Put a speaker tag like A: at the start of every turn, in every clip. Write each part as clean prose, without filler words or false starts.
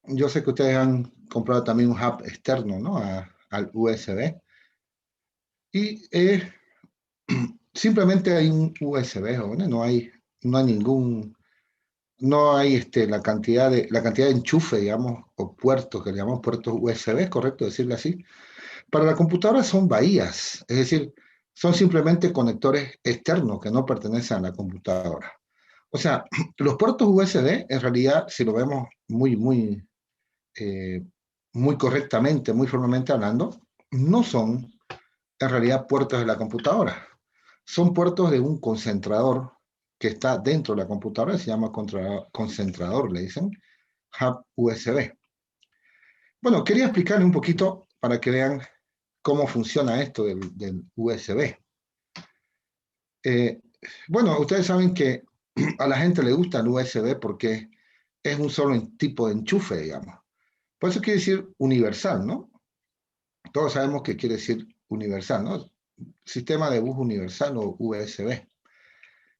A: yo sé que ustedes han comprado también un hub externo, ¿no? Al USB. Y simplemente hay un USB, jóvenes, no hay ningún, no hay la cantidad de enchufe, digamos, o puertos, que le llamamos puertos USB, es correcto decirlo así. Para la computadora son bahías, es decir, son simplemente conectores externos que no pertenecen a la computadora. O sea, los puertos USB, en realidad, si lo vemos eh, muy correctamente, muy formalmente hablando, no son en realidad puertos de la computadora. Son puertos de un concentrador que está dentro de la computadora, se llama concentrador, le dicen, hub USB. Bueno, quería explicarle un poquito para que vean cómo funciona esto del USB. Eh, bueno, ustedes saben que a la gente le gusta el USB porque es un solo tipo de enchufe, digamos. Por eso quiere decir universal, ¿no? Todos sabemos que quiere decir universal, ¿no? Sistema de bus universal o USB.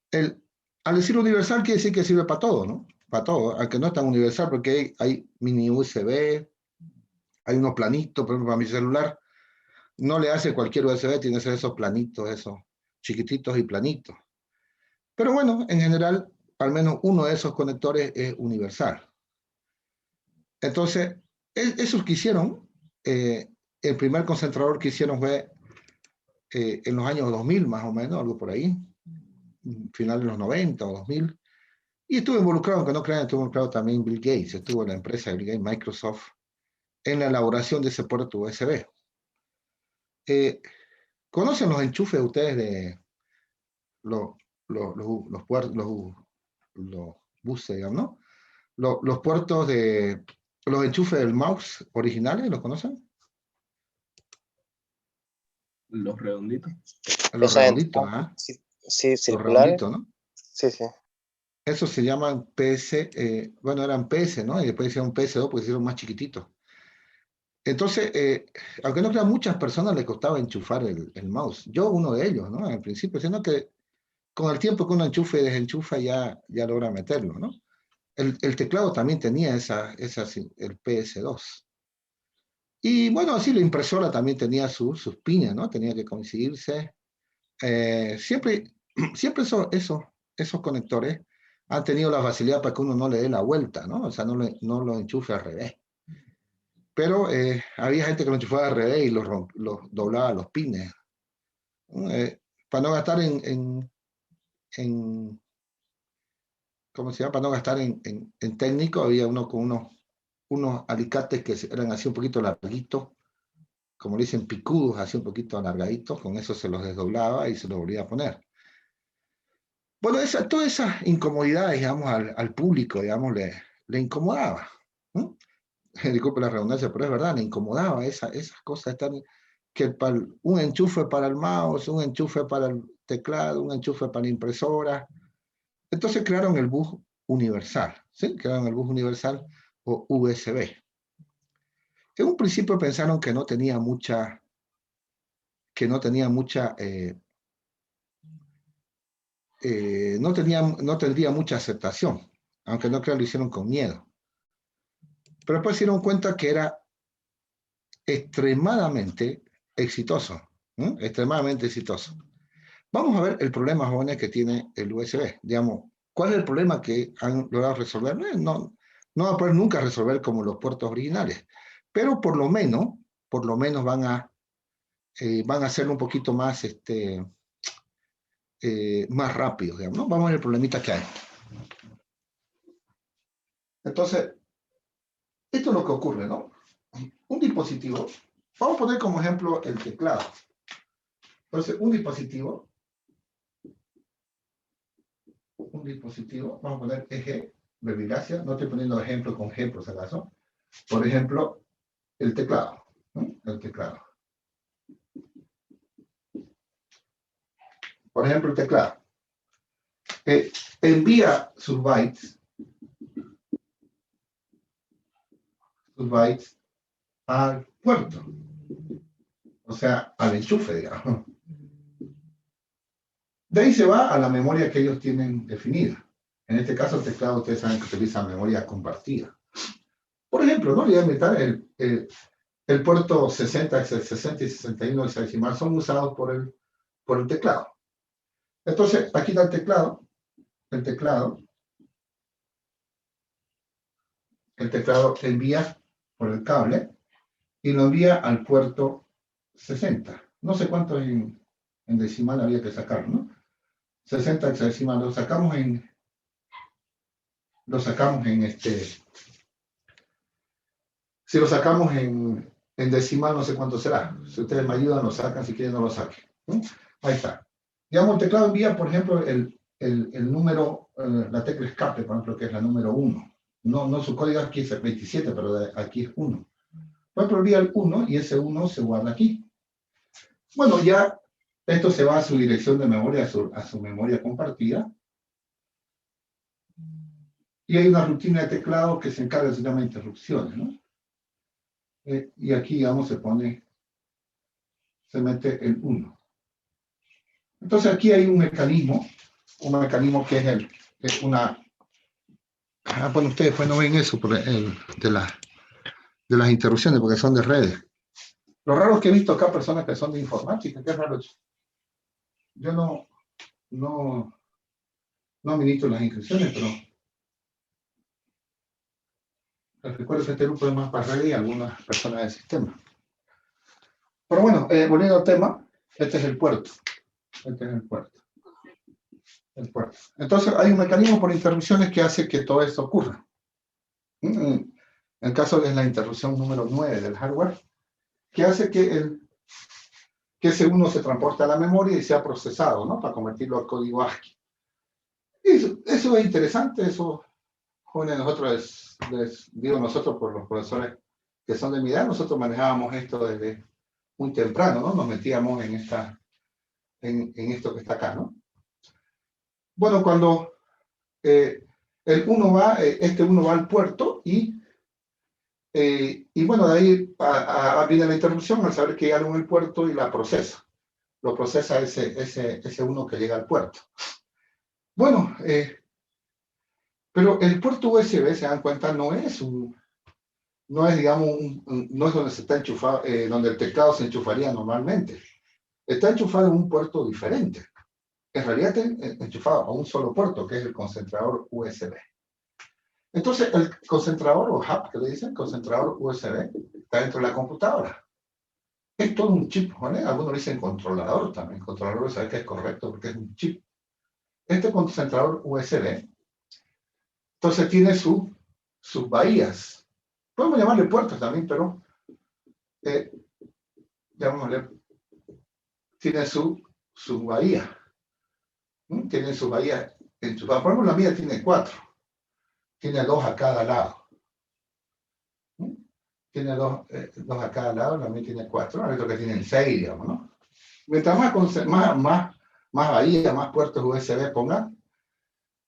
A: El, Al decir universal quiere decir que sirve para todo, ¿no? Para todo, aunque no es tan universal porque hay mini USB, hay unos planitos, por ejemplo, para mi celular, no le hace cualquier USB, tiene que ser esos planitos, esos chiquititos y planitos. Pero bueno, en general, al menos uno de esos conectores es universal. Entonces, esos que hicieron, el primer concentrador que hicieron fue en los años 2000 más o menos, algo por ahí, final de los 90 o 2000. Y estuvo involucrado, aunque no crean, estuvo involucrado también Bill Gates, estuvo en la empresa de Bill Gates, Microsoft, en la elaboración de ese puerto USB. Eh, ¿Conocen los enchufes ustedes de los, los puertos, los buses, digamos, ¿no? Los puertos de los enchufes del mouse originales, ¿los conocen?
B: Los redonditos.
A: Los
C: Esas
A: redonditos,
C: entradas,
A: ¿ah?
C: sí, sí,
A: Los
C: circulares.
A: redonditos, ¿no?
C: Sí, sí.
A: Esos se llaman PS, bueno, eran PS, ¿no? Y después hicieron PS2 porque hicieron más chiquititos. Entonces, aunque no crean, muchas personas les costaba enchufar el mouse. Yo uno de ellos, ¿no? Al principio, sino que con el tiempo que uno enchufe y desenchufa ya logra meterlo, ¿no? El teclado también tenía el PS2. Y bueno, así la impresora también tenía sus piñas, ¿no? Tenía que coincidirse. Siempre, siempre esos conectores han tenido la facilidad para que uno no le dé la vuelta, ¿no? O sea, no lo enchufe al revés. Pero había gente que lo enchufaba al revés y los doblaba los pines. Para no gastar en, ¿cómo se llama? Para no gastar en técnico, había uno con unos alicates que eran así un poquito larguitos, como le dicen picudos, así un poquito alargaditos, con eso se los desdoblaba y se los volvía a poner. Bueno, todas esas incomodidades, digamos, al público, digamos, le incomodaba. ¿No? Disculpe la redundancia, pero es verdad, le incomodaba esas cosas tan que un enchufe para el mouse, un enchufe para el teclado, un enchufe para la impresora. Entonces crearon el bus universal, ¿sí? Crearon el bus universal o USB. En un principio pensaron que no tenía mucha, no tendría mucha aceptación, aunque no creo que lo hicieron con miedo. Pero después se dieron cuenta que era extremadamente exitoso, ¿no? Extremadamente exitoso. Vamos a ver el problema, jóvenes, que tiene el USB. Digamos, ¿cuál es el problema que han logrado resolver? No va a poder nunca resolver como los puertos originales, pero por lo menos van a hacerlo un poquito más, más rápido, digamos, ¿no? Vamos a ver el problemita que hay. Entonces, esto es lo que ocurre, ¿no? Un dispositivo, vamos a poner como ejemplo el teclado. Entonces, un dispositivo, vamos a poner eje, verbigracia, no estoy poniendo ejemplo con G por si acaso. Por ejemplo, el teclado, ¿no? El teclado. Por ejemplo, el teclado. Envía sus bytes al puerto, o sea, al enchufe, digamos. De ahí se va a la memoria que ellos tienen definida. En este caso, el teclado, ustedes saben que utiliza memoria compartida. Por ejemplo, ¿no? Le voy a inventar el puerto 60 y 61 hexadecimal son usados por el teclado. Entonces, aquí está el teclado. El teclado envía por el cable y lo envía al puerto 60. No sé cuánto en decimal había que sacar, ¿no? 60 hexadecimal. Lo sacamos en si lo sacamos en decimal, no sé cuánto será. Si ustedes me ayudan, lo sacan. Si quieren, no lo saquen. ¿Sí? Ahí está. Digamos, el teclado envía, por ejemplo, el número, la tecla escape, por ejemplo, que es la número 1. No, su código aquí es 27, pero aquí es 1. Por ejemplo, envía el 1 y ese 1 se guarda aquí. Bueno, ya esto se va a su dirección de memoria, a su memoria compartida. Y hay una rutina de teclado que se encarga de llama interrupciones, ¿no? Y aquí, digamos, se mete el 1. Entonces aquí hay un mecanismo que es una... bueno, ustedes pues no ven eso de las interrupciones, porque son de redes. Lo raro es que he visto acá personas que son de informática, qué raro es. Yo no administro las inscripciones, pero les recuerdo que este grupo es más para redes y algunas personas del sistema. Pero bueno, volviendo al tema, este es el puerto. Entonces hay un mecanismo por interrupciones que hace que todo esto ocurra. En el caso de la interrupción número 9 del hardware, que hace que ese 1 se transporte a la memoria y sea procesado, ¿no? Para convertirlo a código ASCII. Eso es interesante, eso, jóvenes, nosotros nosotros por los profesores que son de mi edad, nosotros manejábamos esto desde muy temprano, ¿no? Nos metíamos en esto que está acá, ¿no? Bueno, cuando este 1 va al puerto y bueno, de ahí viene la interrupción al saber que hay algo en el puerto y la procesa. Lo procesa ese 1 que llega al puerto. Bueno, pero el puerto USB, se dan cuenta, no es digamos, no es donde se está enchufado, donde el teclado se enchufaría normalmente. Está enchufado en un puerto diferente. En realidad está enchufado a un solo puerto, que es el concentrador USB. Entonces, el concentrador o hub, que le dicen, concentrador USB, está dentro de la computadora. Es todo un chip, ¿vale? Algunos dicen controlador también. Controlador sabe que es correcto porque es un chip. Este concentrador USB, entonces tiene sus bahías. Podemos llamarle puertos también, pero llamémosle, tiene su bahía. Tiene su bahía enchufada. Por ejemplo, la mía tiene 4. Tiene 2 a cada lado. Tiene 2 a cada lado, la mía tiene 4. Ahora creo que tienen 6, digamos, ¿no? Mientras más bahías, más puertos USB pongan,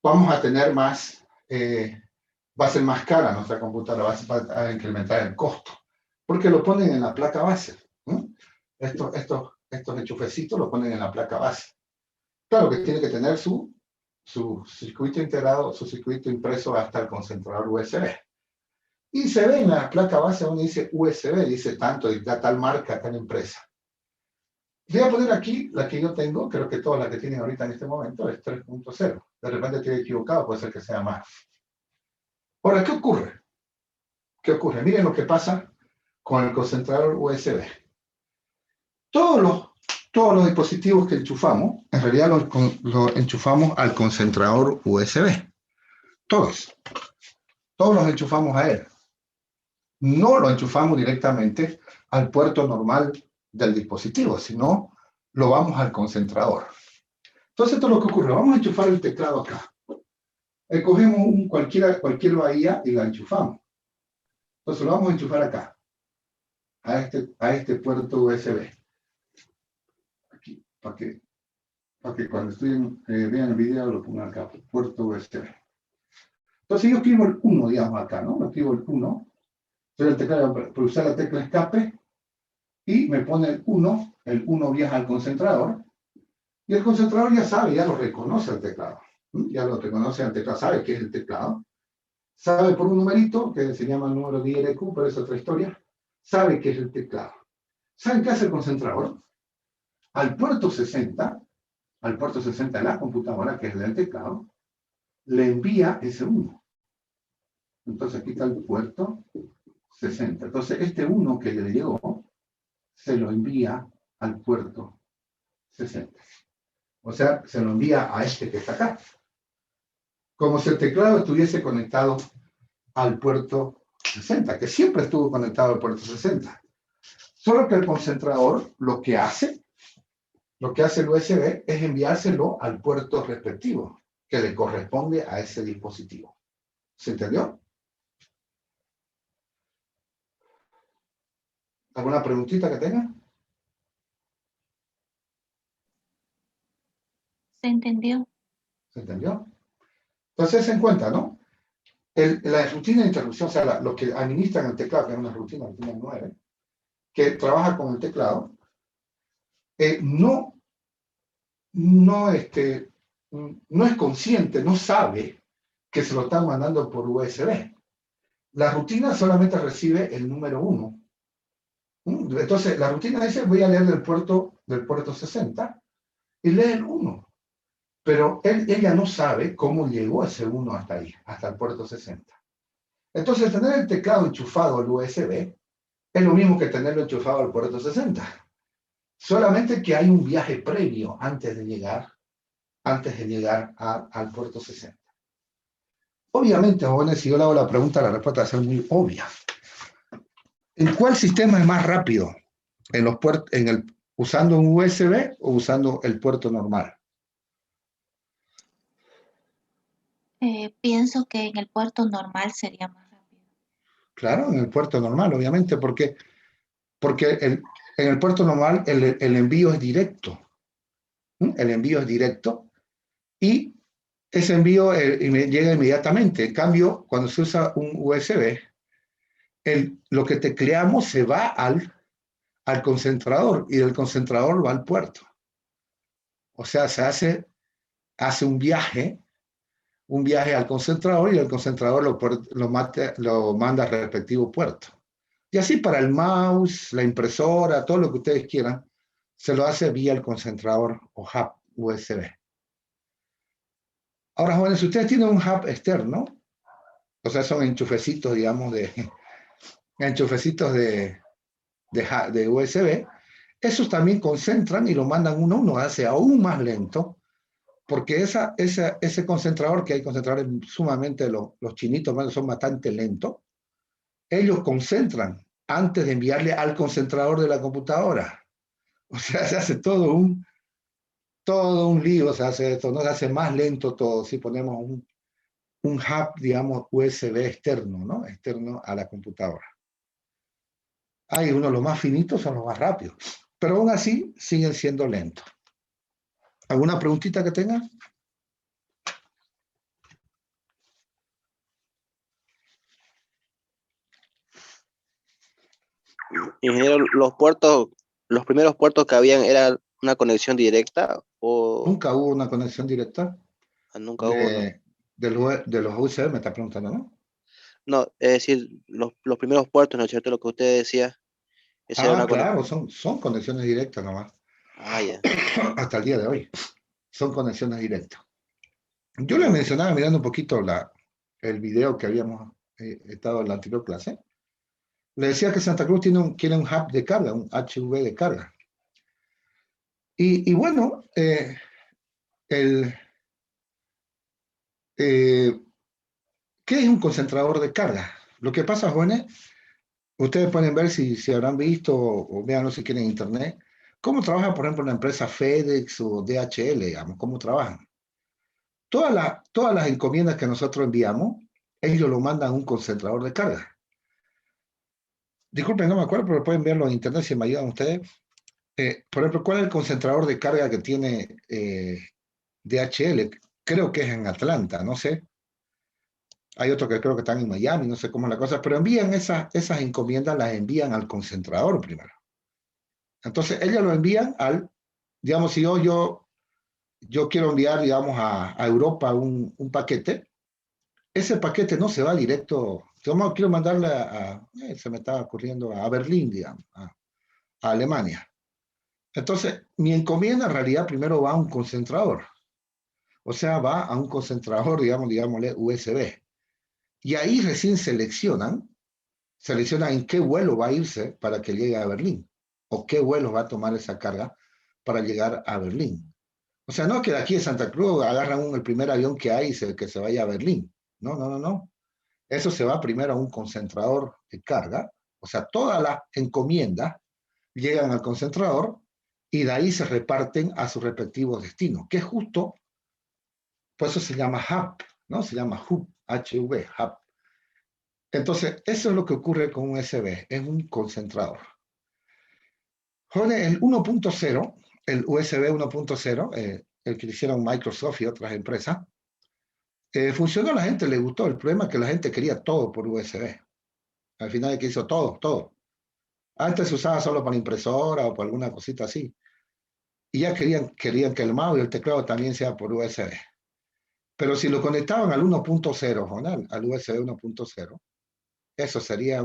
A: vamos a tener más, va a ser más cara nuestra computadora, va a incrementar el costo, porque lo ponen en la placa base. Estos enchufecitos lo ponen en la placa base. Claro que tiene que tener su circuito integrado, su circuito impreso hasta el concentrador USB. Y se ve en la placa base donde dice USB, dice tanto, y da tal marca, tal empresa. Voy a poner aquí la que yo tengo, creo que todas las que tienen ahorita en este momento es 3.0. De repente estoy equivocado, puede ser que sea más. Ahora, ¿qué ocurre? Miren lo que pasa con el concentrador USB. Todos los dispositivos que enchufamos, en realidad los enchufamos al concentrador USB. Todos los enchufamos a él. No lo enchufamos directamente al puerto normal del dispositivo, sino lo vamos al concentrador. Entonces, esto es lo que ocurre. Vamos a enchufar el teclado acá. Cogemos cualquier bahía y la enchufamos. Entonces, lo vamos a enchufar acá, a este puerto USB. Aquí, para que cuando vean el video lo pongan acá, puerto USB. Entonces, yo escribo el 1, digamos, acá, ¿no? Escribo el 1. Entonces, el teclado, por usar la tecla escape, y me pone el 1 viaja al concentrador, y el concentrador ya sabe, ya lo reconoce el teclado. Ya lo reconoce el teclado, sabe que es el teclado. sabe por un numerito, que se llama número de IRQ, pero es otra historia, sabe que es el teclado. ¿Saben qué hace el concentrador? Al puerto 60 de la computadora, que es el del teclado, le envía ese 1. Entonces aquí está el puerto 60. Entonces este 1 que le llegó, se lo envía al puerto 60. O sea, se lo envía a este que está acá. Como si el teclado estuviese conectado al puerto 60, que siempre estuvo conectado al puerto 60. Solo que el concentrador lo que hace el USB es enviárselo al puerto respectivo, que le corresponde a ese dispositivo. ¿Se entendió? ¿Alguna preguntita que tenga?
C: Se entendió.
A: ¿Se entendió? Entonces, en cuenta, ¿no? La rutina de interrupción, o sea, los que administran el teclado, que es una rutina 9, que trabaja con el teclado, no es consciente, no sabe que se lo están mandando por USB. La rutina solamente recibe el número 1. Entonces, la rutina dice, voy a leer del puerto 60 y lee el 1. Pero ella no sabe cómo llegó ese 1 hasta ahí, hasta el puerto 60. Entonces, tener el teclado enchufado al USB es lo mismo que tenerlo enchufado al puerto 60. Solamente que hay un viaje previo antes de llegar al puerto 60. Obviamente, jóvenes, si yo le hago la pregunta, la respuesta va a ser muy obvia. ¿En cuál sistema es más rápido? ¿Usando un USB o usando el puerto normal?
C: Pienso que en el puerto normal sería más rápido.
A: Claro, en el puerto normal, obviamente, porque en el puerto normal el envío es directo. El envío es directo y ese envío llega inmediatamente. En cambio, cuando se usa un USB, lo que tecleamos se va al concentrador y del concentrador va al puerto. O sea, se hace un viaje al concentrador y el concentrador lo manda al respectivo puerto. Y así para el mouse, la impresora, todo lo que ustedes quieran, se lo hace vía el concentrador o hub USB. Ahora, jóvenes, si ustedes tienen un hub externo, o sea, son enchufecitos, digamos, enchufecitos de USB, esos también concentran y lo mandan uno a uno, hace aún más lento, porque ese concentrador, que hay concentradores sumamente, los chinitos son bastante lentos, ellos concentran antes de enviarle al concentrador de la computadora. O sea, se hace todo un lío, se hace esto, ¿no? Se hace más lento todo si ponemos un hub, digamos, USB externo, ¿no? Externo a la computadora. Hay uno, los más finitos son los más rápidos, pero aún así siguen siendo lentos. ¿Alguna preguntita que tenga?
D: Ingeniero, los primeros puertos que habían, ¿era una conexión directa o
A: Nunca hubo una conexión directa
D: nunca hubo? ¿No?
A: de los USB, me está preguntando, ¿no?
D: No, es decir, los primeros puertos, ¿no es cierto? Lo que usted decía, esa era una conexión.
A: Claro, son conexiones directas nomás.
D: Ah, ya.
A: Hasta el día de hoy. Son conexiones directas. Yo le mencionaba mirando un poquito el video que habíamos estado en la anterior clase. Le decía que Santa Cruz quiere un hub de carga, un HV de carga. Y bueno, ¿qué es un concentrador de carga? Lo que pasa, jóvenes, ustedes pueden ver si habrán visto o veanlo si quieren en internet, cómo trabaja, por ejemplo, la empresa FedEx o DHL, digamos, cómo trabajan. Todas las encomiendas que nosotros enviamos, ellos lo mandan a un concentrador de carga. Disculpen, no me acuerdo, pero pueden verlo en internet si me ayudan ustedes. Por ejemplo, ¿cuál es el concentrador de carga que tiene DHL? Creo que es en Atlanta, no sé. Hay otro que creo que están en Miami, no sé cómo es la cosa, pero envían esas encomiendas, las envían al concentrador primero. Entonces, ellos lo envían digamos, si yo quiero enviar, digamos, a Europa un paquete, ese paquete no se va directo. Yo quiero mandarle se me estaba ocurriendo a Berlín, digamos, a Alemania. Entonces, mi encomienda en realidad primero va a un concentrador. O sea, va a un concentrador, digámosle USB. Y ahí recién seleccionan en qué vuelo va a irse para que llegue a Berlín. O qué vuelo va a tomar esa carga para llegar a Berlín. O sea, no que de aquí de Santa Cruz agarran el primer avión que hay y que se vaya a Berlín. No, no, no, no. Eso se va primero a un concentrador de carga. O sea, todas las encomiendas llegan al concentrador y de ahí se reparten a sus respectivos destinos, que es justo, por eso se llama hub, ¿no? Se llama hub, HV, hub. Entonces, eso es lo que ocurre con un USB, es un concentrador. Joder, el 1.0, el USB 1.0, el que hicieron Microsoft y otras empresas, funcionó, a la gente le gustó. El problema es que la gente quería todo por USB. Al final es que hizo todo, todo. Antes se usaba solo para impresora o para alguna cosita así. Y ya querían que el mouse y el teclado también sea por USB. Pero si lo conectaban al 1.0, al USB 1.0, eso sería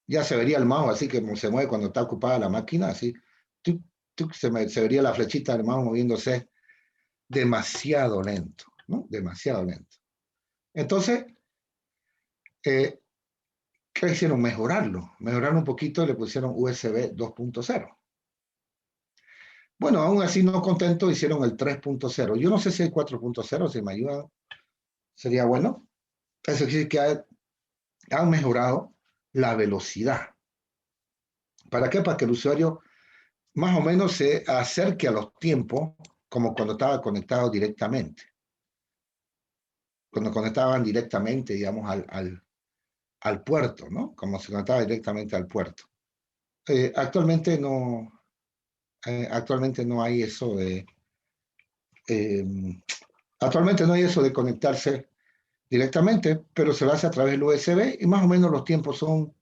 A: ya se vería el mouse así que se mueve cuando está ocupada la máquina, así, se vería la flechita del mouse moviéndose demasiado lento, ¿no? Demasiado lento. Entonces, ¿qué hicieron? Mejorarlo un poquito y le pusieron USB 2.0. Bueno, aún así no contento, hicieron el 3.0. Yo no sé si hay 4.0, si me ayudan, sería bueno. Eso quiere decir que han mejorado la velocidad. ¿Para qué? Para que el usuario más o menos se acerque a los tiempos como cuando estaba conectado directamente. Cuando conectaban directamente, digamos, al puerto, ¿no? Como se conectaba directamente al puerto. Actualmente no hay eso de... actualmente no hay eso de conectarse directamente, pero se lo hace a través del USB y más o menos los tiempos son,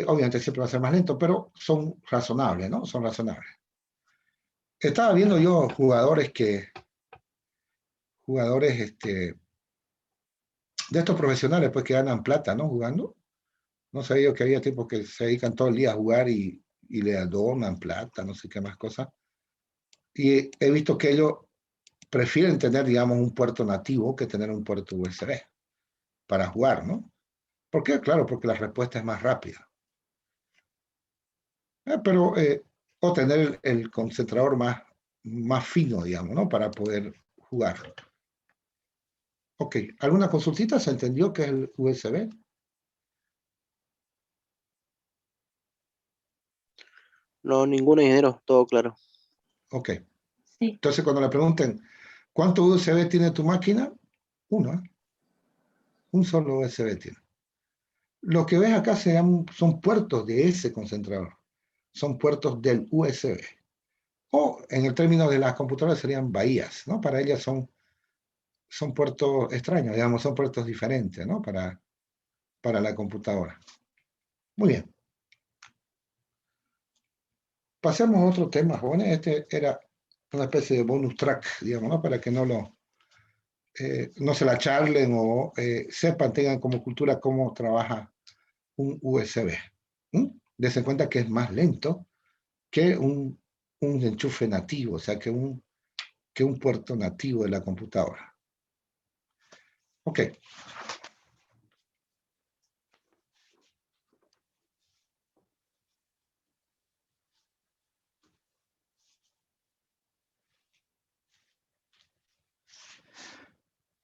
A: obviamente siempre va a ser más lento, pero son razonables, ¿no? Son razonables. Estaba viendo yo jugadores de estos profesionales pues que ganan plata, ¿no? Jugando. No sabía yo que había tipos que se dedican todo el día a jugar y le donan plata, no sé qué más cosas. Y he visto que ellos prefieren tener, digamos, un puerto nativo que tener un puerto USB para jugar, ¿no? ¿Por qué? Claro, porque la respuesta es más rápida. O tener el concentrador más fino, digamos, ¿no? Para poder jugar. Ok, ¿alguna consultita? ¿Se entendió qué es el USB?
D: No, ningún ingeniero, todo claro.
A: Ok.
C: Sí.
A: Entonces, cuando le pregunten, ¿cuánto USB tiene tu máquina? Uno, ¿eh? Un solo USB tiene. Lo que ves acá son puertos de ese concentrador. Son puertos del USB. O, en el término de las computadoras, serían bahías, ¿no? Para ellas son puertos extraños, digamos, son puertos diferentes, ¿no? Para la computadora. Muy bien. Pasemos a otro tema, jóvenes. Este era una especie de bonus track, digamos, ¿no? Para que no se la charlen o sepan, tengan como cultura cómo trabaja un USB. Dense cuenta que es más lento que un enchufe nativo, o sea, que un puerto nativo de la computadora. Ok.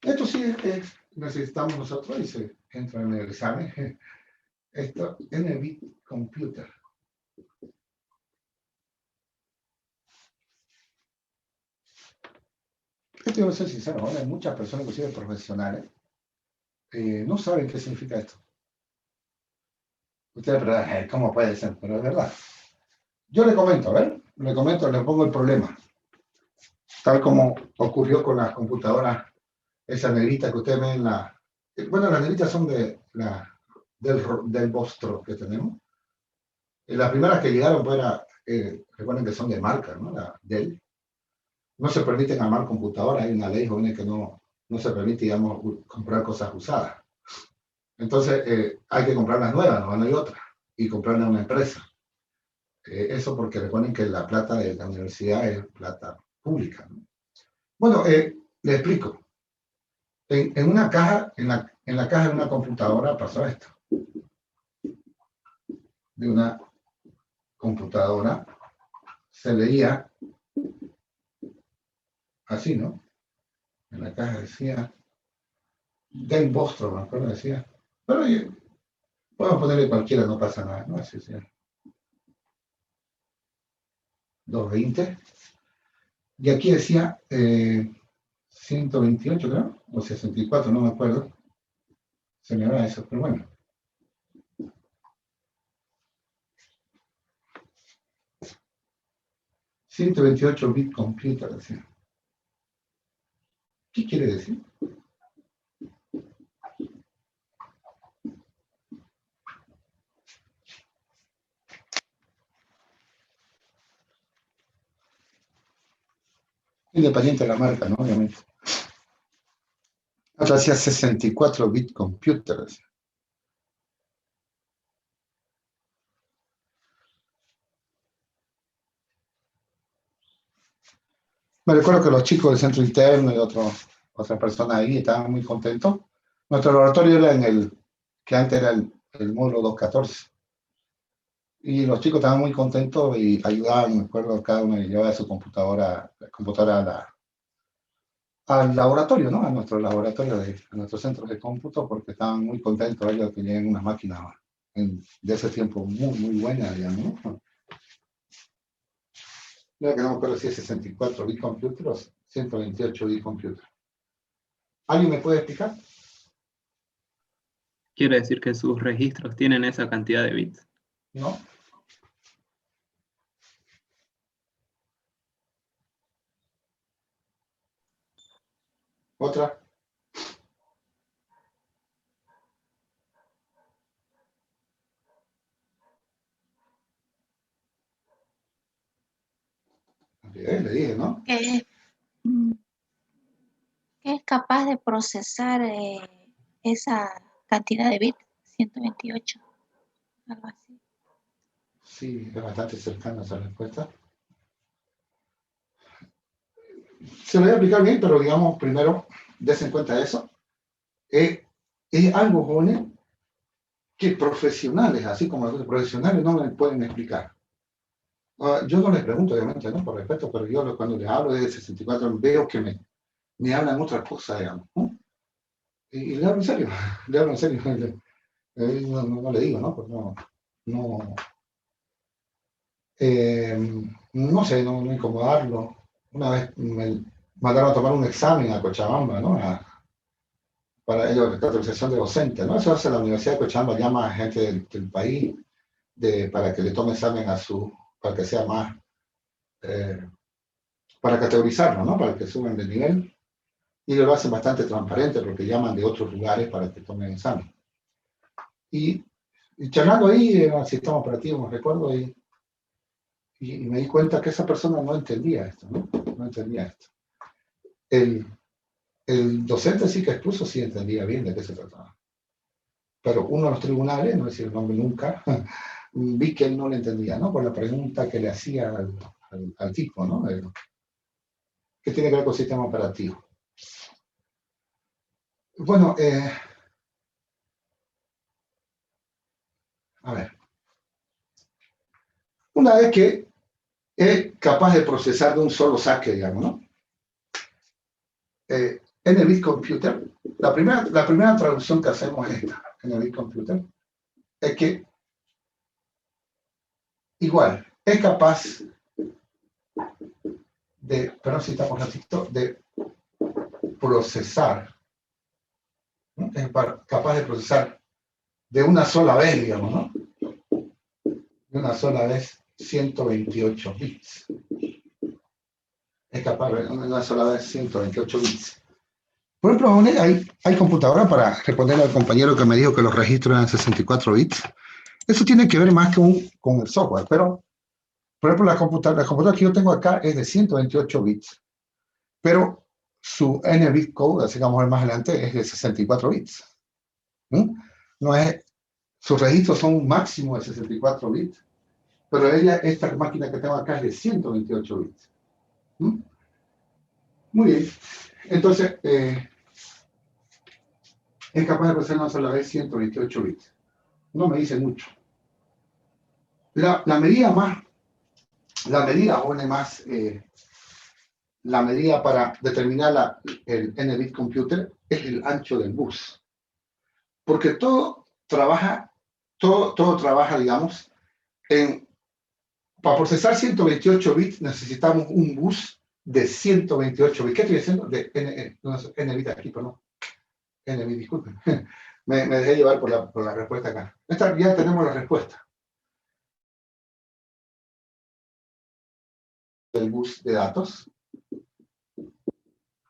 A: Esto sí necesitamos nosotros y se entra en el examen. Esto en el bit computer. Esto yo voy a ser sincero, ¿no? Hay muchas personas, inclusive profesionales, no saben qué significa esto. Ustedes preguntan, ¿cómo puede ser? Pero es verdad. Yo le comento, a ver, le pongo el problema. Tal como ocurrió con las computadoras, esa negrita que ustedes ven bueno, las negritas son del Vostro que tenemos. Las primeras que llegaron, pues, recuerden que son de marca, ¿no? La Dell. No se permiten armar computadoras, hay una ley, jóvenes, que no no se permite, digamos, comprar cosas usadas. Entonces, hay que comprar las nuevas, no hay otra, y comprarle a una empresa. Eso porque recuerden que la plata de la universidad es plata pública, ¿no? Bueno, le explico. En una caja, en la caja de una computadora pasó esto. De una computadora se leía así, ¿no? En la caja decía Game Bostro, me acuerdo, decía. Pero podemos ponerle cualquiera, no pasa nada, ¿no? Así decía. 220. Y aquí decía 128, creo, o 64, no me acuerdo. Se me va eso, pero bueno. $128 computer, decía. ¿Qué quiere decir? Independiente de la marca, ¿no? Obviamente. Otra hacía 64-bit computer, decía. Me recuerdo que los chicos del centro interno y otras personas ahí estaban muy contentos. Nuestro laboratorio era que antes era el módulo 214. Y los chicos estaban muy contentos y ayudaban, me acuerdo, cada uno llevaba su computadora al laboratorio, ¿no? A nuestro laboratorio, a nuestro centro de cómputo, porque estaban muy contentos. Ellos tenían unas máquinas de ese tiempo muy buenas, digamos, ¿no? Mira que no me acuerdo si es 64-bit computer o 128-bit computer. ¿Alguien me puede explicar?
B: Quiere decir que sus registros tienen esa cantidad de bits.
A: ¿No? ¿Otra? Le dije, ¿no?
C: Que es capaz de procesar esa cantidad de bits, 128, algo así.
A: Sí, es bastante cercana esa respuesta. Se lo voy a explicar bien, pero digamos, primero, des en cuenta eso. Es algo, jóvenes, que profesionales, así como los profesionales, no me pueden explicar. Yo no les pregunto, obviamente, ¿no? Por respeto, pero yo cuando les hablo de 64 veo que me hablan otras cosas, digamos, ¿no? Y le hablo en serio, le hablo en serio. No le digo, ¿no? Pues no sé, no incomodarlo. Una vez me mandaron a tomar un examen a Cochabamba, ¿no? Para ellos, la autorización de docente, ¿no? Eso hace la Universidad de Cochabamba, llama a gente del país para que le tome examen para que sea más, para categorizarlo, ¿no? Para que suban de nivel. Y lo hacen bastante transparente porque llaman de otros lugares para que tomen examen. Y charlando ahí en el sistema operativo, me recuerdo, y me di cuenta que esa persona no entendía esto, ¿no? No entendía esto. El docente sí que expuso, sí entendía bien de qué se trataba. Pero uno de los tribunales, no decir el nombre nunca, vi que él no le entendía, ¿no? Por la pregunta que le hacía al tipo, ¿no? ¿Qué tiene que ver con el sistema operativo? Bueno, a ver. Una vez que es capaz de procesar de un solo saque, digamos, ¿no? En el bit computer, la primera traducción que hacemos esta, en el bit computer, es que igual, es capaz de, perdón si estamos ratito, de procesar, ¿no? Es capaz de procesar de una sola vez, digamos, ¿no? De una sola vez 128 bits. Es capaz de una sola vez 128 bits. Por ejemplo, hay computadoras para responder al compañero que me dijo que los registros eran 64 bits. Eso tiene que ver más con el software, pero, por ejemplo, la computadora que yo tengo acá es de 128 bits. Pero su N-bit code, así que vamos a ver más adelante, es de 64 bits. No es, sus registros son un máximo de 64 bits, pero esta máquina que tengo acá es de 128 bits. Muy bien. Entonces, es capaz de procesar una sola vez 128 bits. No me dice mucho. La medida para determinar el N-bit computer es el ancho del bus. Porque todo trabaja, digamos, para procesar 128 bits necesitamos un bus de 128 bits. ¿Qué estoy diciendo? De N-bit aquí, perdón. N-bit, disculpen. Me dejé llevar por la respuesta acá. Ya tenemos la respuesta. El bus de datos,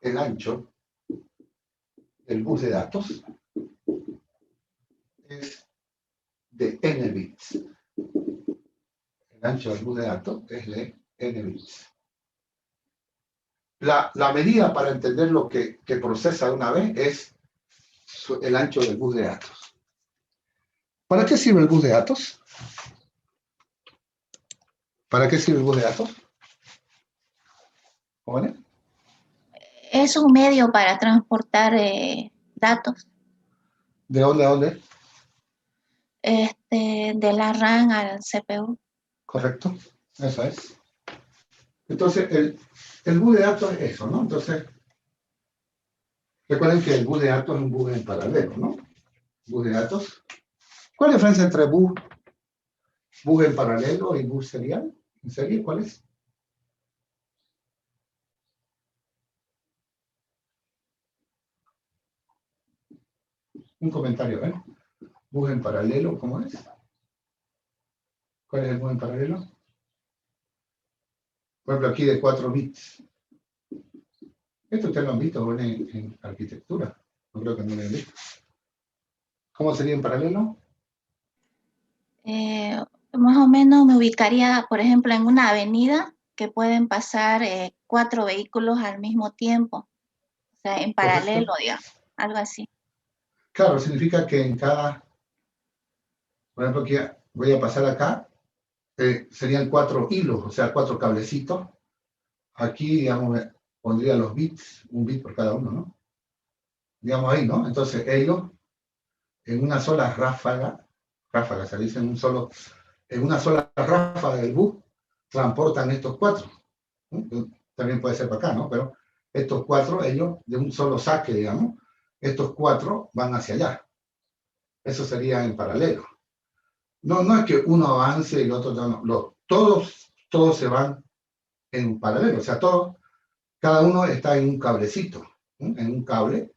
A: el ancho del bus de datos es de n bits. El ancho del bus de datos es de n bits. La medida para entender lo que procesa de una vez es el ancho del bus de datos. ¿Para qué sirve el bus de datos? ¿Para qué sirve el bus de datos? ¿Jóvenes?
C: Es un medio para transportar datos.
A: ¿De dónde a dónde?
C: De la RAM al CPU.
A: Correcto, eso es. Entonces, el bus de datos es eso, ¿no? Entonces, recuerden que el bus de datos es un bus en paralelo, ¿no? Bus de datos. ¿Cuál es la diferencia entre bus en paralelo y bus serial? ¿En serie cuál es? Un comentario, ¿eh? Bus en paralelo, ¿cómo es? ¿Cuál es el bus en paralelo? Por ejemplo, aquí de 4 bits. Esto ustedes lo han visto en arquitectura. No creo que no lo hayan visto. ¿Cómo sería en paralelo?
C: Más o menos me ubicaría, por ejemplo, en una avenida que pueden pasar 4 vehículos al mismo tiempo. O sea, en paralelo, digamos, algo así.
A: Claro, significa que en cada, por ejemplo, aquí voy a pasar acá, serían 4 hilos, o sea, 4 cablecitos. Aquí, digamos, pondría los bits, un bit por cada uno, ¿no? Digamos ahí, ¿no? Entonces, ellos, en una sola ráfaga, se dice en una sola ráfaga del bus, transportan estos 4. También puede ser para acá, ¿no? Pero estos 4, ellos, de un solo saque, digamos, estos 4 van hacia allá. Eso sería en paralelo. No es que uno avance y el otro no. Todos se van en paralelo. O sea, cada uno está en un cablecito, ¿no? En un cable,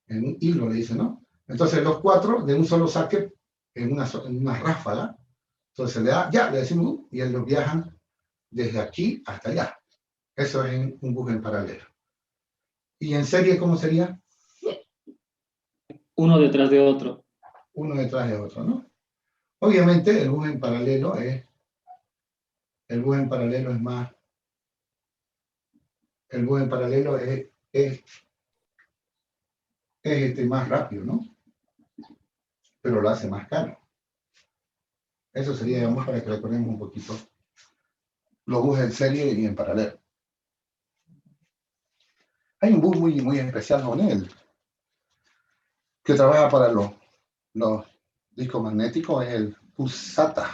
A: en un hilo, le dicen, ¿no? Entonces, los 4 de un solo saque, en una ráfaga, entonces le da, ya, le decimos, y ellos viajan desde aquí hasta allá. Eso es en un bus en paralelo. ¿Y en serie cómo sería?
B: Uno detrás de otro.
A: Uno detrás de otro, ¿no? Obviamente el bus en paralelo es más. El bus en paralelo es más rápido, ¿no? Pero lo hace más caro. Eso sería, digamos, para que recordemos un poquito los buses en serie y en paralelo. Hay un bus muy especial con él, que trabaja para los discos magnéticos, es el bus SATA.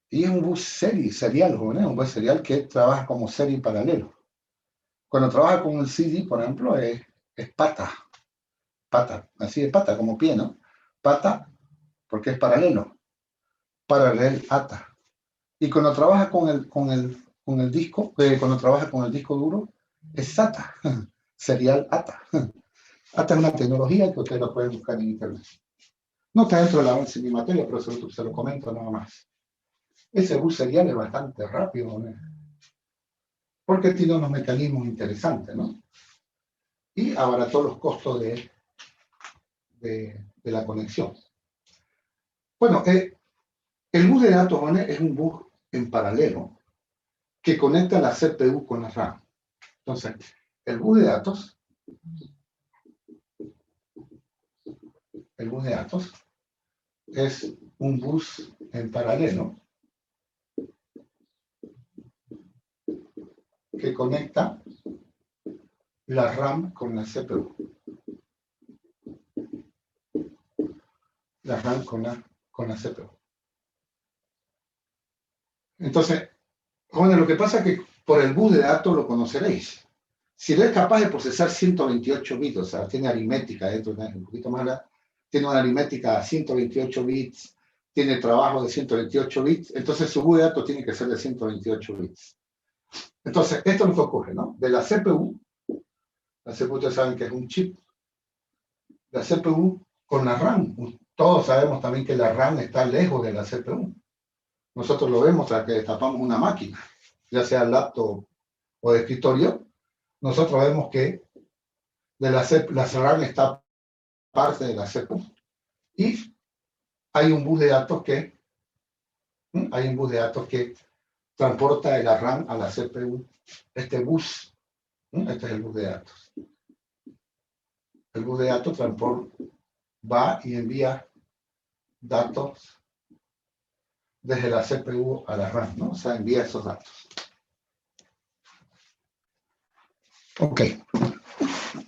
A: Y es un bus serial, jóvenes, un bus serial que trabaja como serie y paralelo. Cuando trabaja con el CD, por ejemplo, es pata, así de pata, como pie, ¿no? Pata, porque es paralelo, paralel ATA. Y cuando trabaja con el disco, cuando trabaja con el disco duro, es SATA, serial ATA. ATA es una tecnología que ustedes lo pueden buscar en internet. No está dentro de la avance de mi materia, pero se lo comento nada más. Ese bus serial es bastante rápido, ¿no? Porque tiene unos mecanismos interesantes, ¿no? Y abarató los costos de la conexión. Bueno, el bus de datos, ¿no? Es un bus en paralelo que conecta la CPU con la RAM. Entonces, el bus de datos, es un bus en paralelo que conecta la RAM con la CPU. La RAM con la CPU. Entonces, jóvenes, lo que pasa es que por el bus de datos lo conoceréis. Si él es capaz de procesar 128 bits, o sea, tiene aritmética dentro, un poquito más larga, tiene una aritmética a 128 bits, tiene trabajo de 128 bits, entonces su bus de datos tiene que ser de 128 bits. Entonces, esto es lo que ocurre, ¿no? De la CPU ustedes saben que es un chip, la CPU con la RAM. Todos sabemos también que la RAM está lejos de la CPU. Nosotros lo vemos tras que destapamos una máquina, ya sea laptop o de escritorio, nosotros vemos que la RAM está parte de la CPU. Y hay un bus de datos que transporta de la RAM a la CPU. Este bus, este es el bus de datos. El bus de datos va y envía datos desde la CPU a la RAM, ¿no? O sea, envía esos datos. Ok.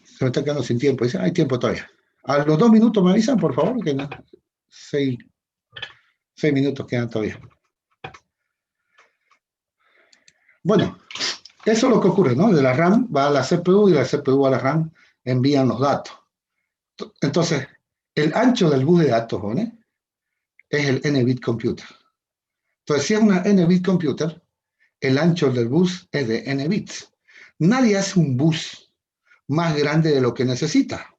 A: Se me está quedando sin tiempo. Dice, hay tiempo todavía. A los 2 minutos me avisan, por favor, que no. 6 minutos quedan todavía. Bueno, eso es lo que ocurre, ¿no? De la RAM va a la CPU y la CPU a la RAM envían los datos. Entonces, el ancho del bus de datos, ¿no? Es el N-bit computer. Entonces, si es una N-bit computer, el ancho del bus es de N bits. Nadie hace un bus más grande de lo que necesita.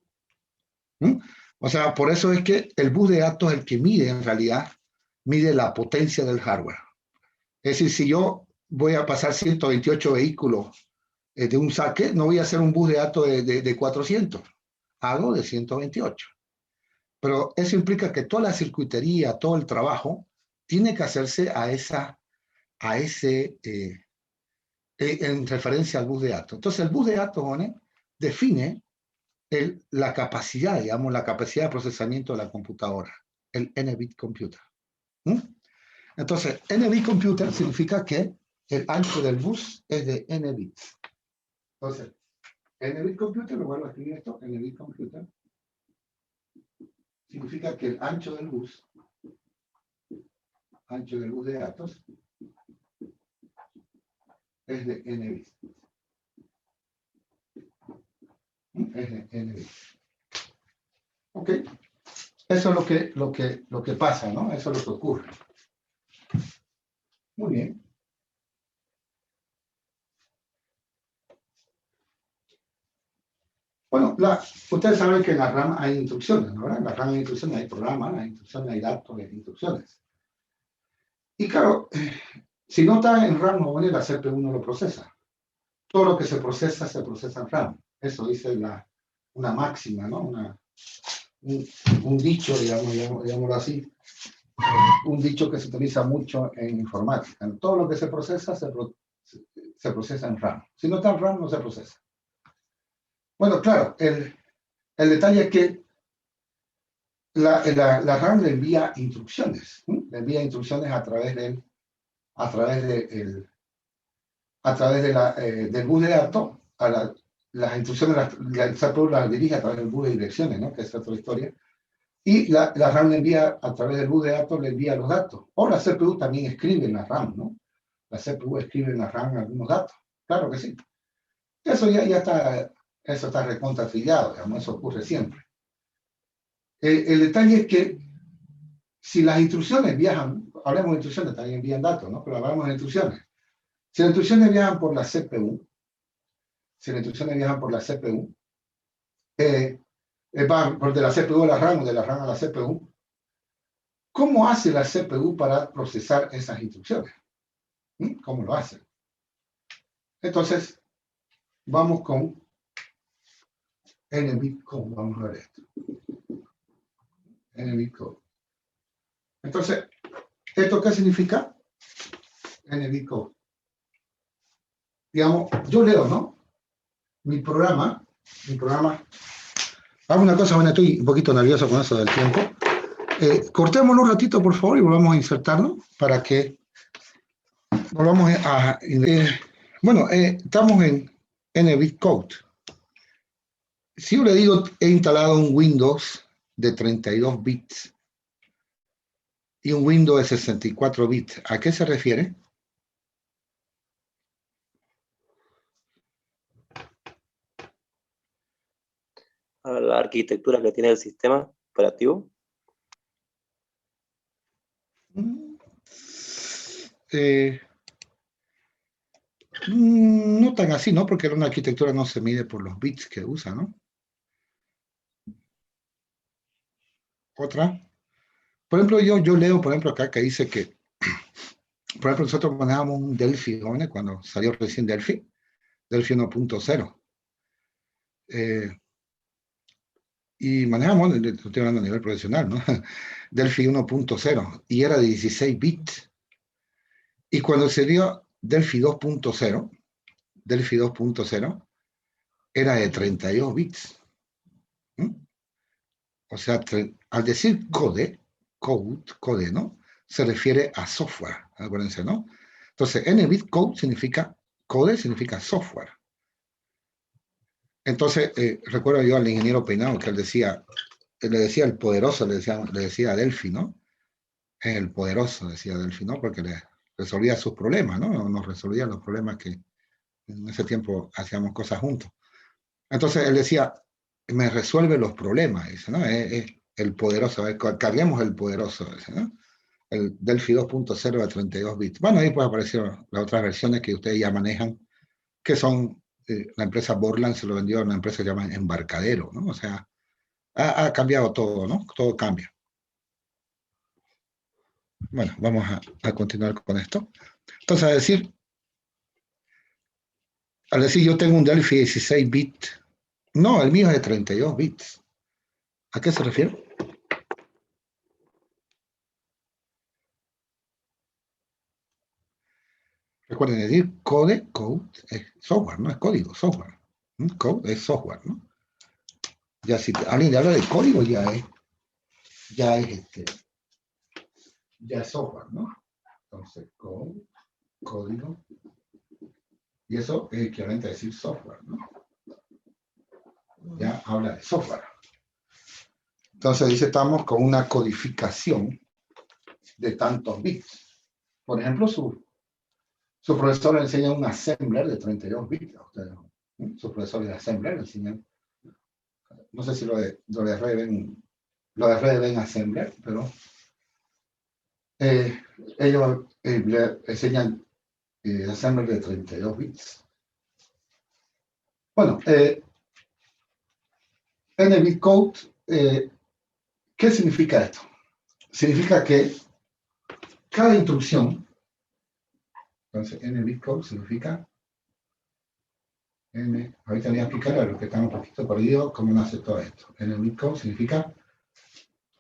A: ¿Mm? O sea, por eso es que el bus de datos es el que mide, en realidad, mide la potencia del hardware. Es decir, si yo voy a pasar 128 vehículos de un saque, no voy a hacer un bus de datos de 400, hago de 128. Pero eso implica que toda la circuitería, todo el trabajo, tiene que hacerse en referencia al bus de datos. Entonces, el bus de datos, ¿no? Define la capacidad, digamos, la capacidad de procesamiento de la computadora, el N-bit computer. ¿Mm? Entonces, N-bit computer significa que el ancho del bus es de N bits. Entonces, N-bit computer, lo vuelvo a escribir esto, N-bit computer, significa que el ancho del bus de datos es de N bits. Es de N bits. Ok. Eso es lo que pasa, ¿no? Eso es lo que ocurre. Muy bien. Bueno, ustedes saben que en la RAM hay instrucciones, ¿no? En la RAM hay instrucciones, hay programas, hay instrucciones, hay datos, hay instrucciones. Y claro, si no está en RAM, no, la CPU no lo procesa. Todo lo que se procesa en RAM. Eso dice una máxima, ¿no? Un dicho, digámoslo así. Un dicho que se utiliza mucho en informática. Todo lo que se procesa se procesa en RAM. Si no está en RAM, no se procesa. Bueno, claro, el detalle es que la RAM le envía instrucciones. Le envía instrucciones a través del bus de datos. Las instrucciones la CPU las dirige a través del bus de direcciones, ¿no? Que es otra historia. Y la RAM le envía, a través del bus de datos, le envía los datos. O la CPU también escribe en la RAM, ¿no? La CPU escribe en la RAM algunos datos. Claro que sí. Eso ya está recontrafiliado, digamos, eso ocurre siempre. El detalle es que si las instrucciones viajan, hablemos de instrucciones, también envían datos, ¿no? Pero hablamos de instrucciones. Si las instrucciones viajan por la CPU, van de la CPU a la RAM o de la RAM a la CPU, ¿cómo hace la CPU para procesar esas instrucciones? ¿Cómo lo hace? Entonces, vamos con N-bit code. Vamos a ver esto. N-bit code. Entonces, ¿esto qué significa? N-bit code. Digamos, yo leo, ¿no? mi programa, hago una cosa, bueno, estoy un poquito nervioso con eso del tiempo. Cortémoslo un ratito, por favor, y volvamos a insertarlo para que volvamos a... bueno, estamos en NBitCode. Si yo le digo, he instalado un Windows de 32 bits y un Windows de 64 bits, ¿a qué se refiere?
D: A la arquitectura que tiene el sistema operativo.
A: No tan así, ¿no? Porque una arquitectura no se mide por los bits que usa, ¿no? Otra. Por ejemplo, yo leo, por ejemplo, acá que dice que, por ejemplo, nosotros manejábamos un Delphi, jóvenes, cuando salió recién Delphi 1.0. Y manejamos, estoy hablando a nivel profesional, ¿no? Delphi 1.0, y era de 16 bits. Y cuando se dio Delphi 2.0, era de 32 bits. O sea, al decir code, ¿no? Se refiere a software, acuérdense, ¿no? Entonces, NBitCode significa, code significa software. Entonces, recuerdo yo al ingeniero Peinado que él le decía el poderoso, le decía a Delphi, ¿no? El poderoso, decía Delphi, ¿no? Porque le resolvía sus problemas, ¿no? Nos resolvía los problemas que en ese tiempo hacíamos cosas juntos. Entonces, él decía, me resuelve los problemas, dice, ¿no? Es el poderoso, carguemos el poderoso, dice, ¿no? El Delphi 2.0 de 32 bits. Bueno, ahí pues aparecieron las otras versiones que ustedes ya manejan, que son, la empresa Borland se lo vendió a una empresa que se llama Embarcadero, ¿no? O sea, ha cambiado todo, ¿no? Todo cambia. Bueno, vamos a continuar con esto. Entonces, al decir yo tengo un Delphi 16 bits, no, el mío es de 32 bits. ¿A qué se refiere? Recuerden decir, code es software, no es código, software. Code es software, ¿no? Ya si alguien habla de código, ya es software, ¿no? Entonces, código, y eso es equivalente a decir software, ¿no? Ya habla de software. Entonces dice, estamos con una codificación de tantos bits. Por ejemplo, su profesor le enseña un assembler de 32 bits a ustedes. Su profesor de assembler le enseña, no sé si lo de red ven assembler, pero ellos le enseñan assembler de 32 bits. Bueno, NBitCode, ¿qué significa esto? Significa que cada instrucción, entonces NBitCode significa, ahorita voy a explicar a los que están un poquito perdidos cómo nace todo esto. NBitCode significa,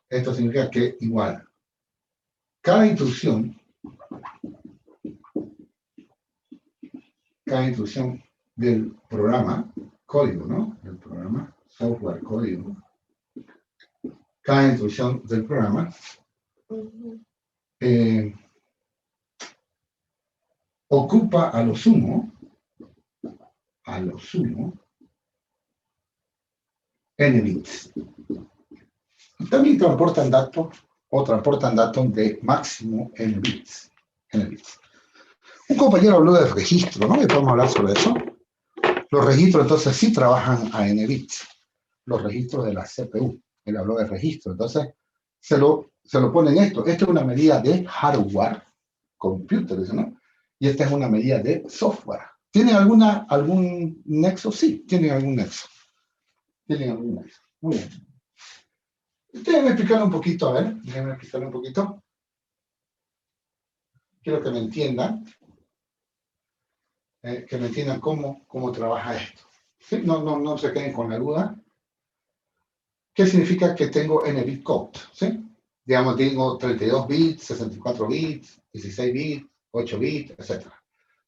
A: esto significa que igual, cada instrucción del programa, código, ¿no? Del programa, software, código. Cada instrucción del programa ocupa a lo sumo, n bits. También transportan datos de máximo n bits. Un compañero habló de registro, ¿no? Y podemos hablar sobre eso. Los registros, entonces, sí trabajan a n bits. Los registros de la CPU. Él habló de registro. Entonces, se lo ponen esto. Esta es una medida de hardware, computers, ¿no? Y esta es una medida de software. ¿Tienen algún nexo? Sí, tienen algún nexo. Muy bien. Déjenme explicarle un poquito, a ver. Quiero que me entiendan. Cómo trabaja esto. ¿Sí? No se queden con la duda. ¿Qué significa que tengo NBitCode? ¿Sí? Digamos, tengo 32 bits, 64 bits, 16 bits, 8 bits, etc.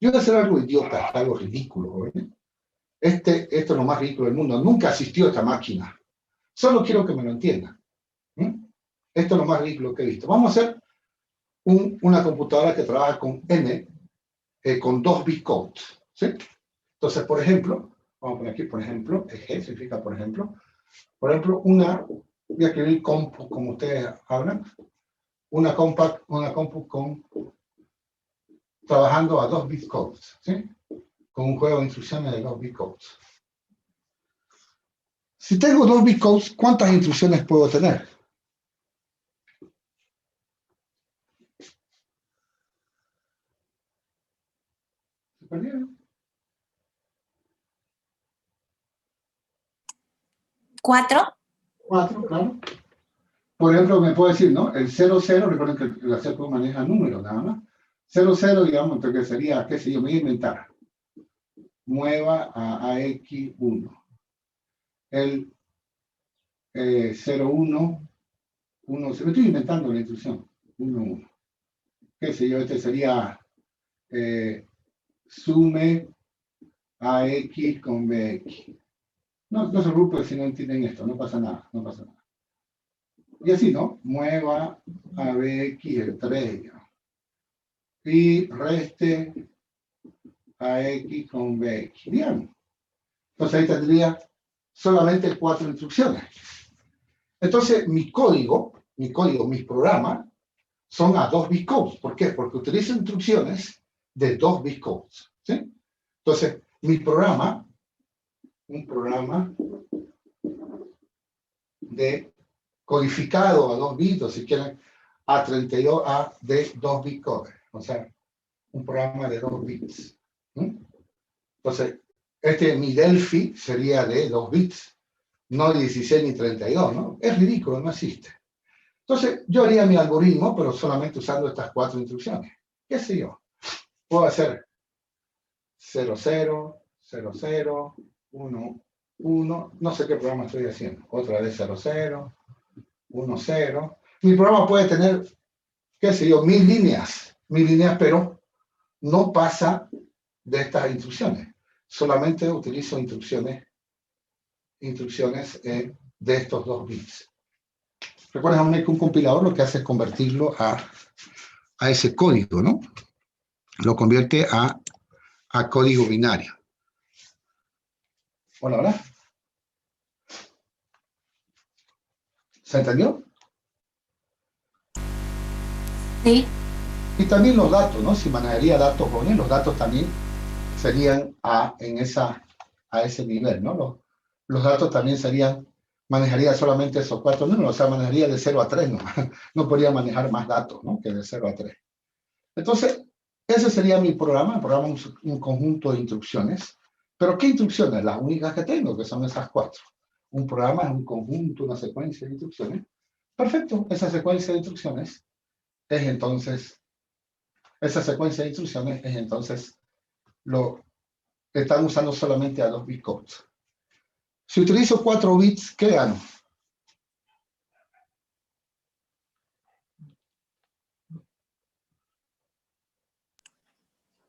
A: Yo voy a hacer algo idiota, algo ridículo, ¿eh? Esto es lo más ridículo del mundo. Nunca asistió a esta máquina. Solo quiero que me lo entiendan. Esto es lo más ridículo que he visto. Vamos a hacer una computadora que trabaja con N, con 2 bit codes. ¿Sí? Entonces, por ejemplo, vamos a poner aquí, por ejemplo, G significa por ejemplo, voy a escribir compu, como ustedes hablan, una compu trabajando a 2 bit codes, ¿sí? Con un juego de instrucciones de 2 bit codes. Si tengo 2 bit codes, ¿cuántas instrucciones puedo tener? ¿Se perdieron?
C: 4.
A: 4, claro. Por ejemplo, me puedo decir, ¿no? El 00, recuerden que la CPU maneja números, nada más. 00, digamos, entonces sería, qué sé yo, me voy a inventar. Mueva a AX1. El 01, 1, me estoy inventando la instrucción. 1, 1. Qué sé yo, este sería sume AX con BX. No se preocupen si no entienden esto, no pasa nada, no pasa nada. Y así, ¿no? Mueva a BX el 3, digamos. Y reste a X con BX, digamos. Entonces ahí tendría solamente 4 instrucciones. Entonces mis programas son a 2 bit codes. ¿Por qué? Porque utilizo instrucciones de 2 bit codes. ¿Sí? Entonces, mi programa, un programa de codificado a 2 bits, o si quieren, A32A de 2 bit codes. O sea, un programa de 2 bits. Entonces, mi Delphi sería de 2 bits, no 16 ni 32, ¿no? Es ridículo, no existe. Entonces, yo haría mi algoritmo, pero solamente usando estas 4 instrucciones. ¿Qué sé yo? Puedo hacer 00, 00, 1, 1, no sé qué programa estoy haciendo. Otra vez 00, 1, 0. Mi programa puede tener, qué sé yo, 1000 líneas, pero no pasa de estas instrucciones. Solamente utilizo instrucciones de estos 2 bits. Recuerden que un compilador lo que hace es convertirlo a ese código, ¿no? Lo convierte a código binario. Hola, hola. ¿Se entendió?
C: Sí.
A: Y también los datos, ¿no? Si manejaría datos jóvenes, los datos también serían a ese nivel, ¿no? Los datos también manejaría solamente esos 4 números, o sea, manejaría de 0 a 3, no podría manejar más datos, ¿no? Que de 0 a 3. Entonces, ese sería mi programa. El programa es un conjunto de instrucciones. ¿Pero qué instrucciones? Las únicas que tengo, que son esas 4. Un programa es un conjunto, una secuencia de instrucciones. Perfecto, esa secuencia de instrucciones es entonces, lo están usando solamente a 2 bit codes. Si utilizo 4 bits, ¿qué gano?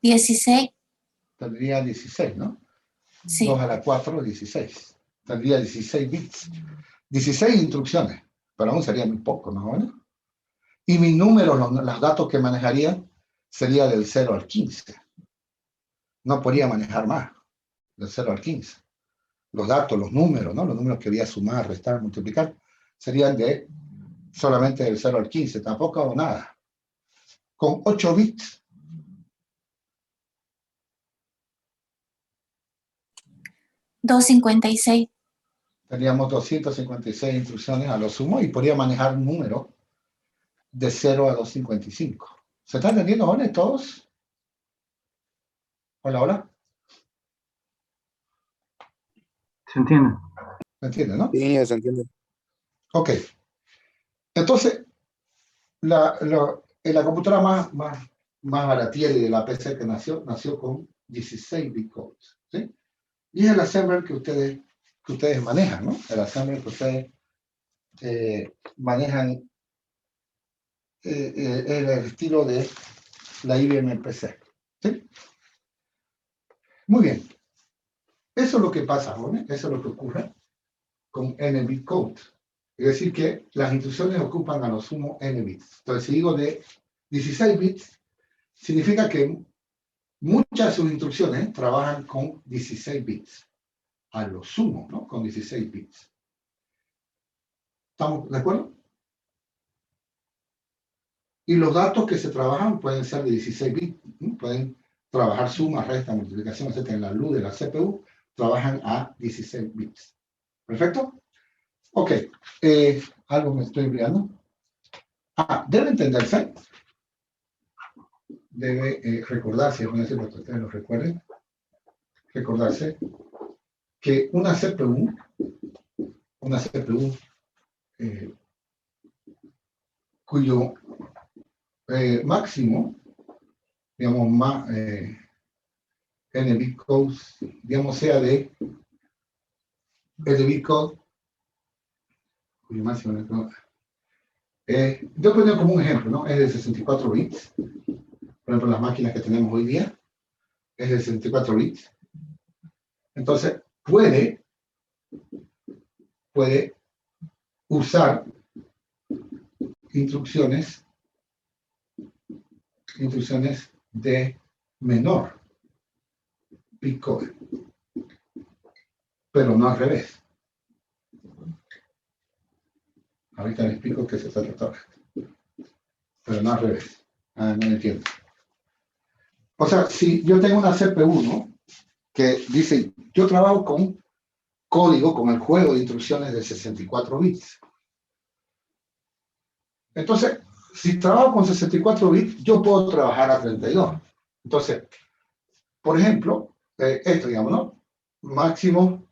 C: ¿16?
A: Tendría 16, ¿no?
C: Sí.
A: 2 a la 4, 16. Tendría 16 bits. 16 instrucciones, pero aún sería muy poco, ¿no? Y mi número, los datos que manejaría, sería del 0 al 15. No podría manejar más, del 0 al 15. Los datos, los números, ¿no? Los números que voy a sumar, restar, multiplicar, serían solamente del 0 al 15, tampoco hago nada. Con 8 bits.
C: $256.
A: Teníamos 256 instrucciones a lo sumo y podría manejar números de 0 a 255. ¿Se están entendiendo, jóvenes, todos? Hola, hola.
B: Se entiende.
A: ¿Se entiende, no?
D: Sí, se entiende.
A: Ok. Entonces, la computadora más baratilla de la PC que nació con 16 bit codes, ¿sí? Y es el assembler que ustedes manejan, ¿no? El assembler que ustedes manejan el estilo de la IBM PC, ¿sí? Muy bien. Eso es lo que pasa, ¿no? Eso es lo que ocurre con n-bit code. Es decir, que las instrucciones ocupan a lo sumo n bits. Entonces, si digo de 16 bits, significa que muchas de sus instrucciones trabajan con 16 bits. A lo sumo, ¿no? Con 16 bits. ¿Estamos de acuerdo? Y los datos que se trabajan pueden ser de 16 bits. ¿No? Pueden trabajar suma, resta, multiplicación, etc. En la luz de la CPU trabajan a 16 bits. ¿Perfecto? Ok. Algo me estoy olvidando. Debe entenderse. Debe recordarse, voy a decir para que ustedes lo recuerden. Recordarse que una CPU cuyo máximo, digamos, más n-bit codes, digamos, sea de n-bit code, cuyo máximo, yo pongo como un ejemplo, ¿no? Es de 64 bits. Por ejemplo, las máquinas que tenemos hoy día es de 64 bits. Entonces, puede usar instrucciones de menor bitcode, pero no al revés. Ahorita les explico qué se está tratando, pero no al revés. No entiendo. O sea, si yo tengo una CPU, ¿no? Que dice, yo trabajo con código, con el juego de instrucciones de 64 bits. Entonces, si trabajo con 64 bits, yo puedo trabajar a 32. Entonces, por ejemplo, esto, digamos, ¿no? Máximo,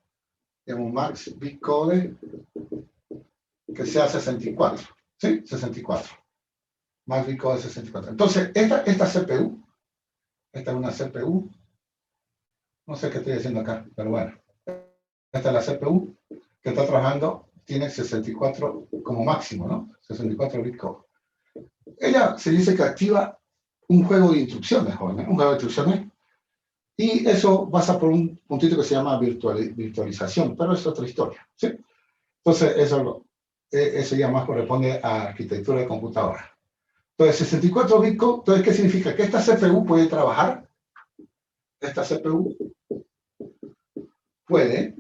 A: digamos, max bitcode que sea 64. ¿Sí? 64. Max bitcode 64. Entonces, esta CPU, esta es una CPU, no sé qué estoy haciendo acá, pero bueno. Esta es la CPU que está trabajando, tiene 64 como máximo, ¿no? 64 bitcode. Ella se dice que activa un juego de instrucciones, jóvenes, un juego de instrucciones, y eso pasa por un puntito que se llama virtualización, pero es otra historia, ¿sí? Entonces, eso ya más corresponde a arquitectura de computadora. Entonces, 64 bitcode, entonces, ¿qué significa? Que esta CPU puede trabajar, esta CPU puede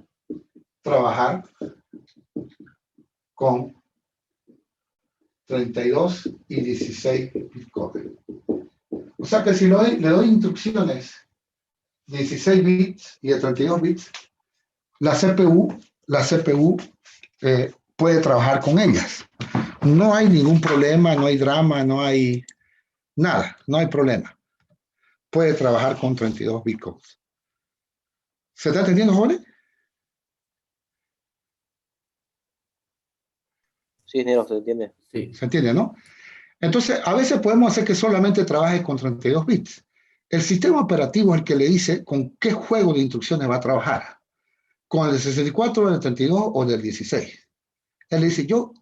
A: trabajar con 32 y 16 bitcodes. O sea que si le doy instrucciones de 16 bits y de 32 bits, la CPU puede trabajar con ellas. No hay ningún problema, no hay drama, no hay nada, no hay problema. Puede trabajar con 32 bitcoins. ¿Se está entendiendo, jóvenes?
D: Sí, Nero, se entiende.
A: Sí. ¿Se entiende, no? Entonces, a veces podemos hacer que solamente trabaje con 32 bits. El sistema operativo es el que le dice con qué juego de instrucciones va a trabajar. Con el de 64, del 32 o del 16. Él le dice, yo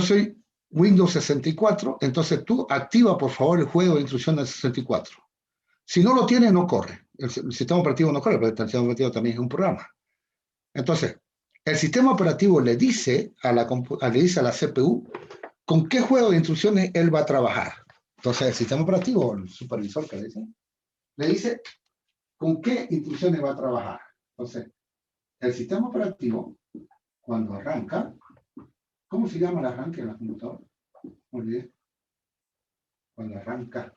A: soy Windows 64, entonces tú activa por favor el juego de instrucciones de 64. Si no lo tiene, no corre. El sistema operativo no corre, pero el sistema operativo también es un programa. Entonces, el sistema operativo le dice a la CPU con qué juego de instrucciones él va a trabajar. Entonces, el sistema operativo, el supervisor que le dice con qué instrucciones va a trabajar. Entonces, el sistema operativo, cuando arranca, ¿cómo se llama el arranque en la computadora? Olvidé. Cuando arranca,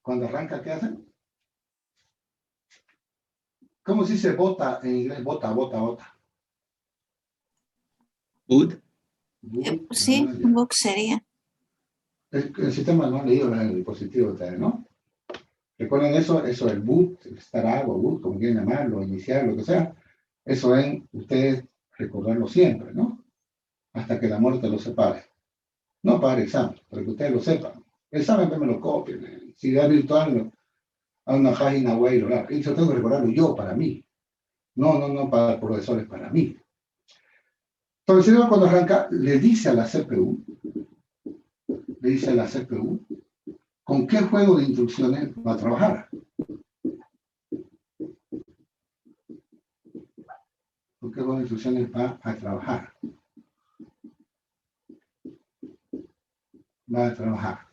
A: cuando arranca, ¿qué hace? ¿Cómo se dice bota en inglés? Bota.
E: Boot.
C: Sí, book sería.
A: El sistema no ha leído el dispositivo de ustedes, ¿no? Recuerden eso, el boot, el startup o boot, como quieran llamarlo, iniciar, lo que sea. Eso es ustedes recordarlo siempre, ¿no? Hasta que la muerte los separe. No para el examen, para que ustedes lo sepan. El examen que me lo copien. Si es virtual, a una página web, y eso tengo que recordarlo yo, para mí. No para profesores, para mí. Entonces, cuando arranca, le dice a la CPU, con qué juego de instrucciones va a trabajar. de instrucciones va a trabajar. Va a trabajar.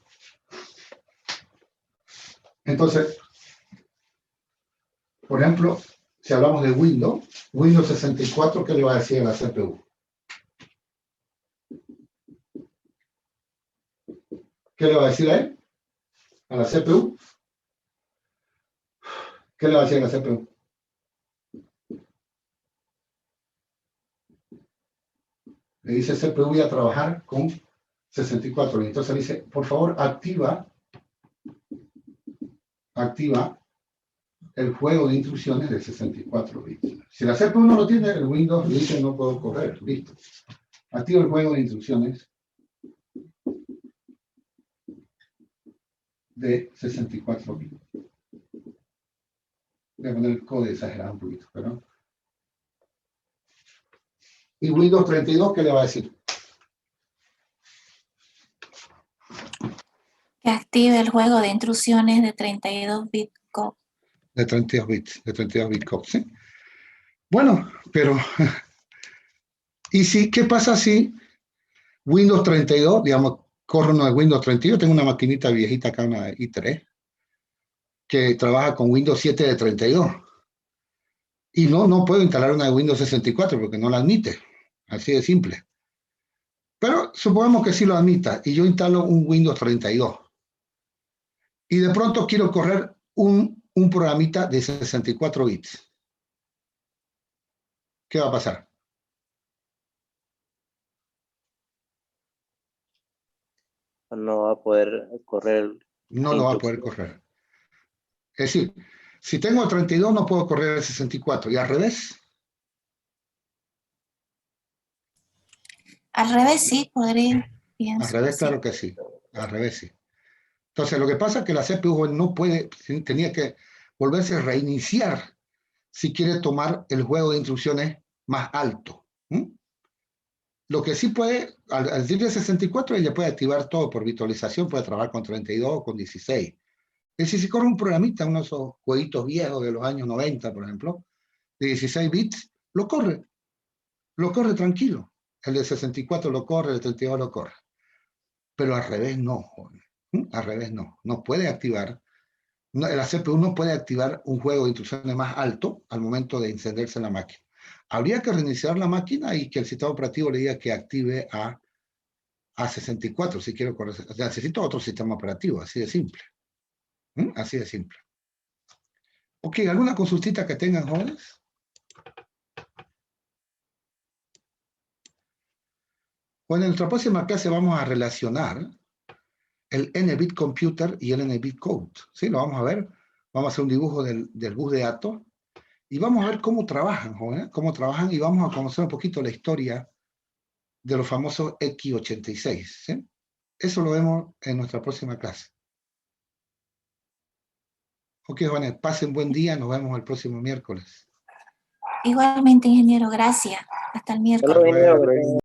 A: Entonces, por ejemplo, si hablamos de Windows 64, ¿qué le va a decir a la CPU? ¿Qué le va a decir a él? ¿A la CPU? ¿Qué le va a decir a la CPU? Le dice CPU voy a trabajar con 64 bits. Entonces dice, por favor, activa el juego de instrucciones de 64 bits. Si la CPU no lo tiene, el Windows le dice no puedo correr. Listo. Activa el juego de instrucciones de 64 bits. Voy a poner el código exagerado un poquito, pero... ¿Y Windows 32 qué le va a decir?
C: Que active el juego de instrucciones de 32 bits code.
A: De 32 bits code, ¿sí? Bueno, pero... ¿Y si, qué pasa si Windows 32, digamos, corre uno de Windows 32? Tengo una maquinita viejita acá, una i3, que trabaja con Windows 7 de 32. Y no puedo instalar una de Windows 64 porque no la admite. Así de simple. Pero supongamos que sí lo admita y yo instalo un Windows 32. Y de pronto quiero correr un programita de 64 bits. ¿Qué va a pasar?
D: No va a poder correr.
A: No lo va a poder correr. Es decir, si tengo el 32 no puedo correr el 64. ¿Y al revés?
C: Al revés, sí, podría. Pienso,
A: Al revés,
C: sí.
A: claro que sí. Al revés, sí. Entonces, lo que pasa es que la CPU no puede, tenía que volverse a reiniciar si quiere tomar el juego de instrucciones más alto. Lo que sí puede, al decirle 64, ella puede activar todo por virtualización, puede trabajar con 32 o con 16. Es decir, si corre un programita, uno de esos jueguitos viejos de los años 90, por ejemplo, de 16 bits, lo corre tranquilo. El de 64 lo corre, el de 32 lo corre. Pero al revés no, joven. Al revés no puede activar, la CPU no puede activar un juego de instrucciones más alto al momento de encenderse la máquina. Habría que reiniciar la máquina y que el sistema operativo le diga que active a 64 si quiero correr. O sea, necesito otro sistema operativo, así de simple. Así de simple. Ok, ¿alguna consultita que tengan, jóvenes? Bueno, en nuestra próxima clase vamos a relacionar el N-bit computer y el N-bit code. ¿Sí? Lo vamos a ver. Vamos a hacer un dibujo del bus de datos y vamos a ver cómo trabajan, jóvenes, cómo trabajan y vamos a conocer un poquito la historia de los famosos X86. ¿Sí? Eso lo vemos en nuestra próxima clase. Ok, jóvenes, pasen buen día. Nos vemos el próximo miércoles.
C: Igualmente, ingeniero, gracias. Hasta el miércoles.
D: Hasta luego.